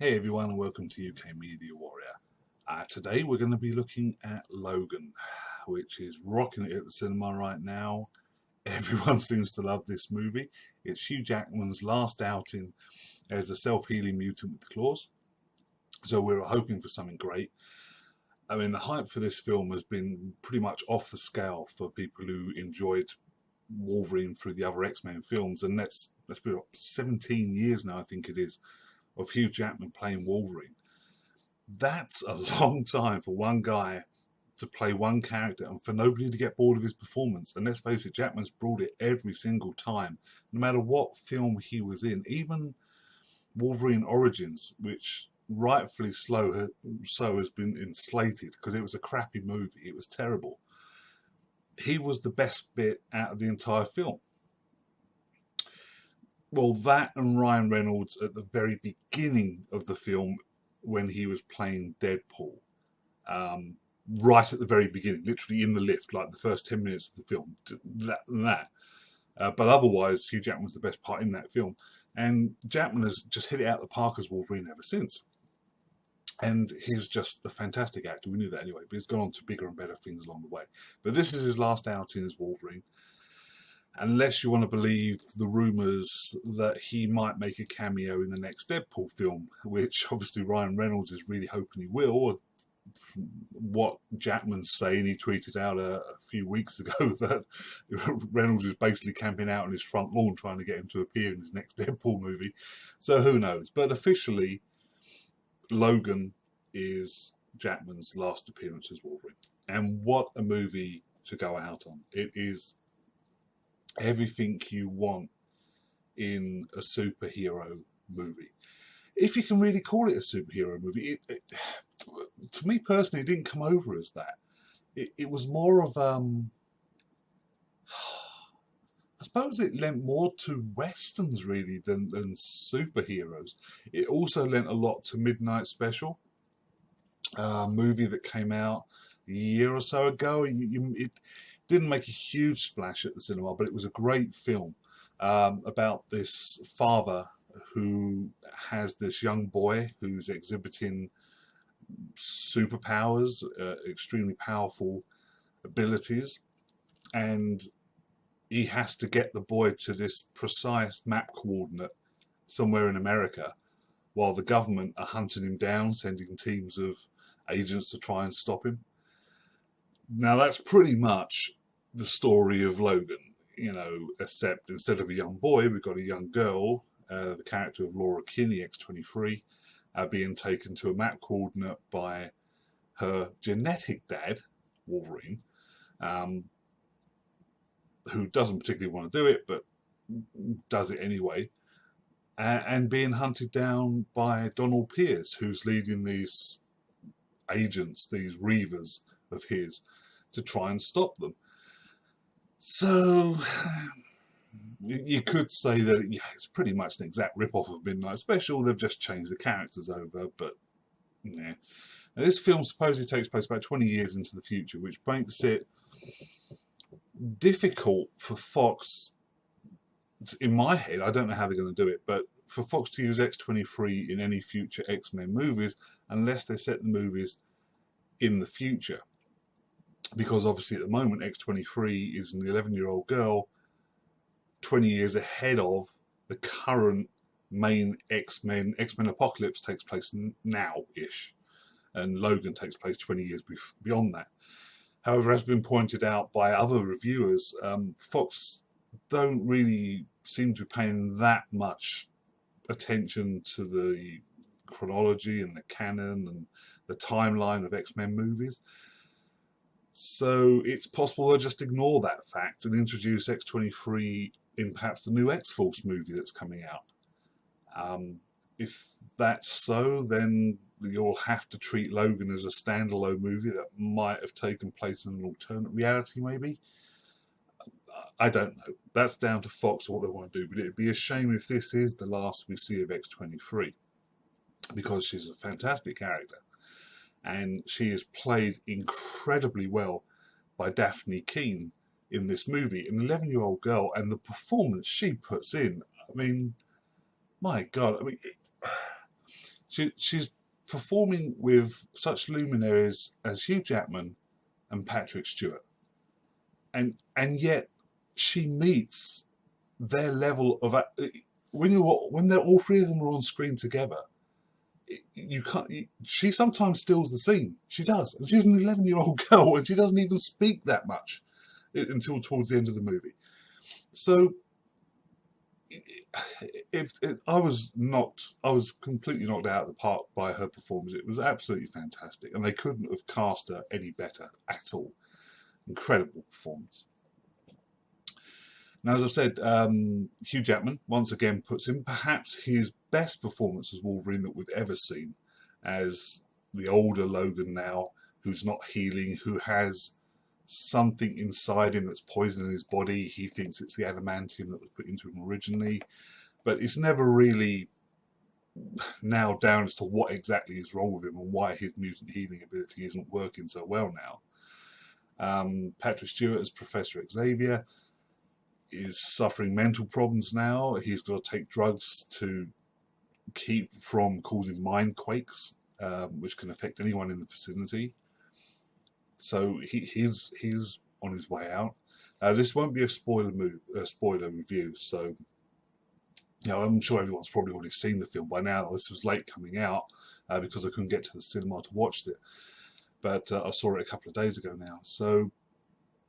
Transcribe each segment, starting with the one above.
Hey everyone, and welcome to UK Media Warrior. Today we're going to be looking at Logan, which is rocking it at the cinema right now. Everyone seems to love this movie. It's Hugh Jackman's last outing as the self-healing mutant with claws, so we're hoping for something great. I mean, the hype for this film has been pretty much off the scale for people who enjoyed Wolverine through the other X-Men films, and that's been 17 years now, I think it is, of Hugh Jackman playing Wolverine. That's a long time for one guy to play one character and for nobody to get bored of his performance. And let's face it, Jackman's brought it every single time, no matter what film he was in. Even Wolverine Origins, which rightfully so has been slated because it was a crappy movie. It was terrible. He was the best bit out of the entire film. Well, that and Ryan Reynolds at the very beginning of the film when he was playing Deadpool. Right at the very beginning, literally in the lift, like the first 10 minutes of the film. That. But otherwise, Hugh Jackman was the best part in that film. And Jackman has just hit it out of the park as Wolverine ever since. And he's just a fantastic actor. We knew that anyway, but he's gone on to bigger and better things along the way. But this is his last outing as Wolverine. Unless you want to believe the rumours that he might make a cameo in the next Deadpool film, which obviously Ryan Reynolds is really hoping he will. From what Jackman's saying, he tweeted out a few weeks ago that Reynolds is basically camping out on his front lawn trying to get him to appear in his next Deadpool movie. So who knows? But officially, Logan is Jackman's last appearance as Wolverine. And what a movie to go out on. It is everything you want in a superhero movie. If you can really call it a superhero movie, to me personally, it didn't come over as that. It was more of, I suppose it lent more to westerns really than superheroes. It also lent a lot to Midnight Special, a movie that came out a year or so ago. It didn't make a huge splash at the cinema, but it was a great film about this father who has this young boy who's exhibiting superpowers, extremely powerful abilities, and he has to get the boy to this precise map coordinate somewhere in America while the government are hunting him down, sending teams of agents to try and stop him. Now that's pretty much the story of Logan, except instead of a young boy, we've got a young girl, the character of Laura Kinney, X-23, being taken to a map coordinate by her genetic dad, Wolverine, who doesn't particularly want to do it, but does it anyway, and being hunted down by Donald Pierce, who's leading these agents, these reavers of his, to try and stop them. So you could say that it's pretty much an exact rip-off of Midnight Special. They've just changed the characters over, but yeah. Now, this film supposedly takes place about 20 years into the future, which makes it difficult for Fox, in my head, I don't know how they're going to do it, but for Fox to use X-23 in any future X-Men movies unless they set the movies in the future. Because obviously at the moment X-23 is an 11-year-old girl 20 years ahead of the current main X-Men. X-Men Apocalypse takes place now-ish, and Logan takes place 20 years beyond that. However, as been pointed out by other reviewers, Fox don't really seem to be paying that much attention to the chronology and the canon and the timeline of X-Men movies. So it's possible they'll just ignore that fact and introduce X-23 in perhaps the new X-Force movie that's coming out. If that's so, then you'll have to treat Logan as a standalone movie that might have taken place in an alternate reality, maybe. I don't know. That's down to Fox what they want to do, but it'd be a shame if this is the last we see of X-23, because she's a fantastic character. And she is played incredibly well by Daphne Keane in this movie, an 11-year-old girl, and the performance she puts in. I mean, my God, She's performing with such luminaries as Hugh Jackman and Patrick Stewart, and yet she meets their level of when they're all three of them are on screen together. You can't. She sometimes steals the scene. She does, and she's an 11-year-old girl, and she doesn't even speak that much until towards the end of the movie. So, if I was completely knocked out of the park by her performance. It was absolutely fantastic, and they couldn't have cast her any better at all. Incredible performance. Now, as I said, Hugh Jackman once again puts in perhaps his best performance as Wolverine that we've ever seen, as the older Logan now, who's not healing, who has something inside him that's poisoning his body. He thinks it's the adamantium that was put into him originally, but it's never really nailed down as to what exactly is wrong with him and why his mutant healing ability isn't working so well now. Patrick Stewart as Professor Xavier is suffering mental problems now. He's got to take drugs to keep from causing mind quakes, which can affect anyone in the vicinity. So he's on his way out. This won't be a spoiler review, so I'm sure everyone's probably already seen the film by now. This was late coming out because I couldn't get to the cinema to watch it, but I saw it a couple of days ago now. So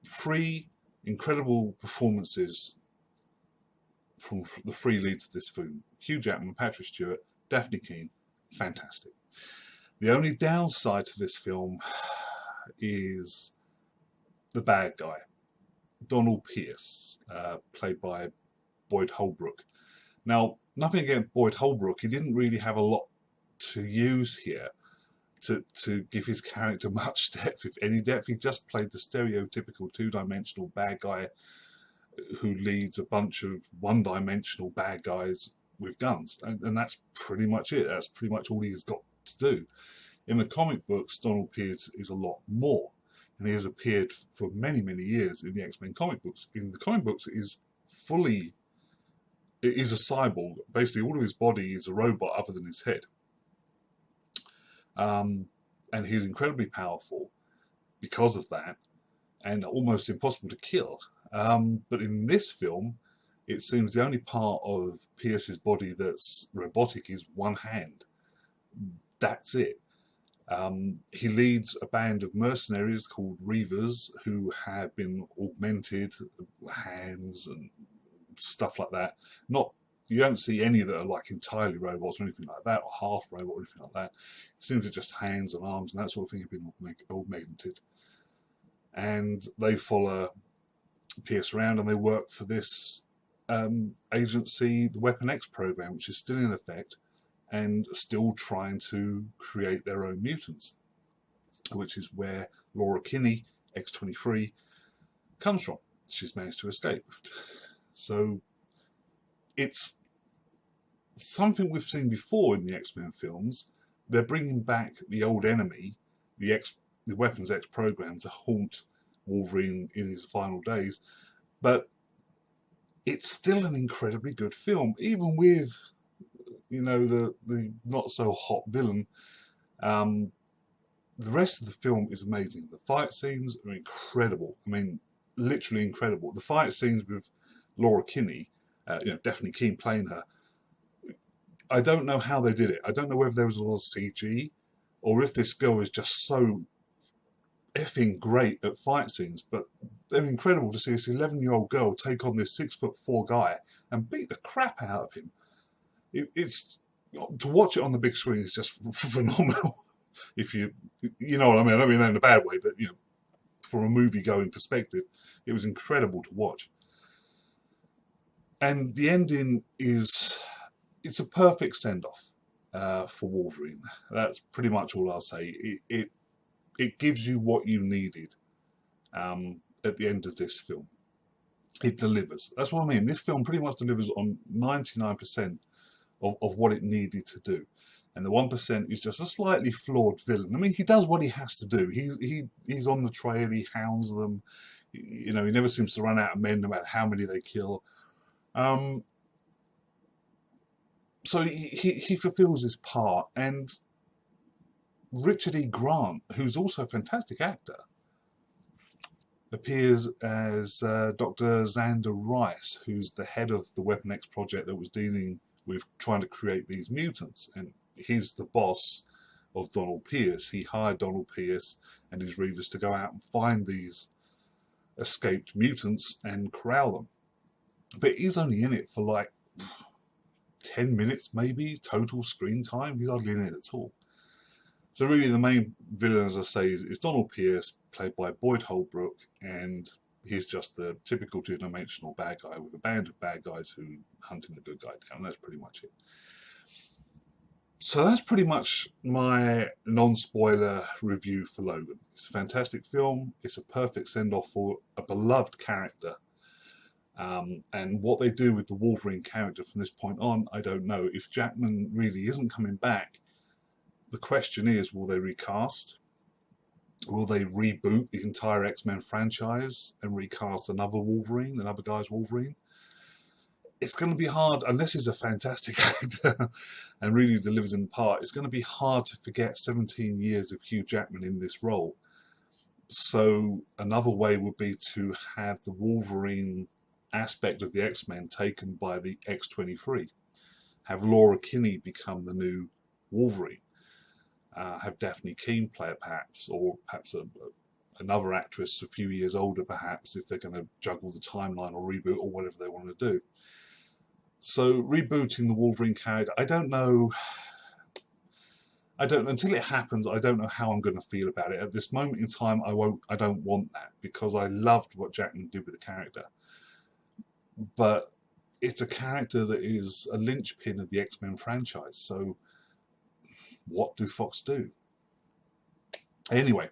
3 incredible performances from the 3 leads of this film: Hugh Jackman, Patrick Stewart, Daphne Keane. Fantastic. The only downside to this film is the bad guy, Donald Pierce, played by Boyd Holbrook. Now, nothing against Boyd Holbrook. He didn't really have a lot to use here to give his character much depth, if any depth. He just played the stereotypical 2-dimensional bad guy who leads a bunch of 1-dimensional bad guys with guns, and that's pretty much it. That's pretty much all he's got to do. In the comic books, Donald Pierce is a lot more, and he has appeared for many, many years in the X-Men comic books. In the comic books, it is a cyborg. Basically, all of his body is a robot other than his head. And he's incredibly powerful because of that, and almost impossible to kill. But in this film, it seems the only part of Pierce's body that's robotic is one hand. That's it. He leads a band of mercenaries called Reavers who have been augmented hands and stuff like that. You don't see any that are like entirely robots or anything like that, or half robot or anything like that. It seems to just hands and arms and that sort of thing have been augmented. And they follow Pierce around, and they work for this agency, the Weapon X program, which is still in effect and still trying to create their own mutants, which is where Laura Kinney, X-23, comes from. She's managed to escape. So it's something we've seen before in the X-Men films. They're bringing back the old enemy, the Weapons X program, to haunt Wolverine in his final days. But it's still an incredibly good film, even with the not so hot villain. The rest of the film is amazing. The fight scenes are incredible. I mean, literally incredible. The fight scenes with Laura Kinney, Daphne Keane playing her, I don't know how they did it. I don't know whether there was a lot of CG or if this girl is just so effing great at fight scenes, but they're incredible to see this 11-year-old girl take on this 6'4" guy and beat the crap out of him. It's to watch it on the big screen is just phenomenal. If you know what I mean. I don't mean that in a bad way, but from a movie-going perspective, it was incredible to watch. And the ending it's a perfect send-off for Wolverine. That's pretty much all I'll say. It gives you what you needed at the end of this film. It delivers. That's what I mean. This film pretty much delivers on 99% of what it needed to do. And the 1% is just a slightly flawed villain. I mean, he does what he has to do. He's on the trail, he hounds them. He never seems to run out of men no matter how many they kill. So he fulfills his part, and Richard E. Grant, who's also a fantastic actor, appears as Dr. Xander Rice, who's the head of the Weapon X project that was dealing with trying to create these mutants. And he's the boss of Donald Pierce. He hired Donald Pierce and his readers to go out and find these escaped mutants and corral them. But he's only in it for like 10 minutes maybe, total screen time. He's hardly in it at all. So really the main villain, as I say, is Donald Pierce, played by Boyd Holbrook, and he's just the typical two-dimensional bad guy with a band of bad guys who hunting the good guy down. That's pretty much it. So that's pretty much my non-spoiler review for Logan. It's a fantastic film. It's a perfect send-off for a beloved character. And what they do with the Wolverine character from this point on, I don't know. If Jackman really isn't coming back, the question is, will they recast? Will they reboot the entire X-Men franchise and recast another Wolverine, another guy's Wolverine? It's going to be hard, unless he's a fantastic actor and really delivers in the part. It's going to be hard to forget 17 years of Hugh Jackman in this role. So another way would be to have the Wolverine aspect of the X-Men taken by the X-23. Have Laura Kinney become the new Wolverine. Have Daphne Keane play it perhaps, or perhaps another actress a few years older perhaps, if they're going to juggle the timeline or reboot or whatever they want to do. So rebooting the Wolverine character, I don't know, until it happens, I don't know how I'm going to feel about it. At this moment in time, I don't want that, because I loved what Jackman did with the character. But it's a character that is a linchpin of the X-Men franchise, so what do Fox do? Anyway,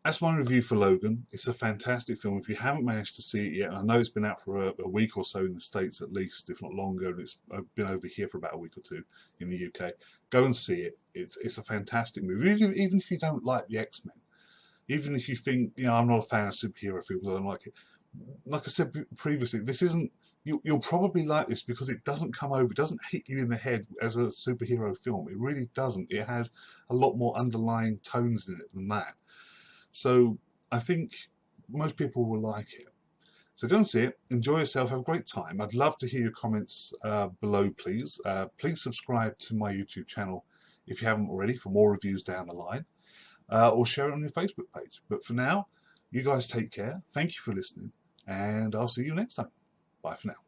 that's my review for Logan. It's a fantastic film. If you haven't managed to see it yet, and I know it's been out for a week or so in the States at least, if not longer, and it's been over here for about a week or two in the UK, go and see it. It's a fantastic movie. Even if you don't like the X-Men, even if you think, I'm not a fan of superhero films, I don't like it. Like I said previously, this isn't, you'll probably like this because it doesn't come over, it doesn't hit you in the head as a superhero film. It really doesn't. It has a lot more underlying tones in it than that. So I think most people will like it. So go and see it, enjoy yourself, have a great time. I'd love to hear your comments below, please. Please subscribe to my YouTube channel if you haven't already for more reviews down the line, or share it on your Facebook page. But for now, you guys take care. Thank you for listening, and I'll see you next time. Bye for now.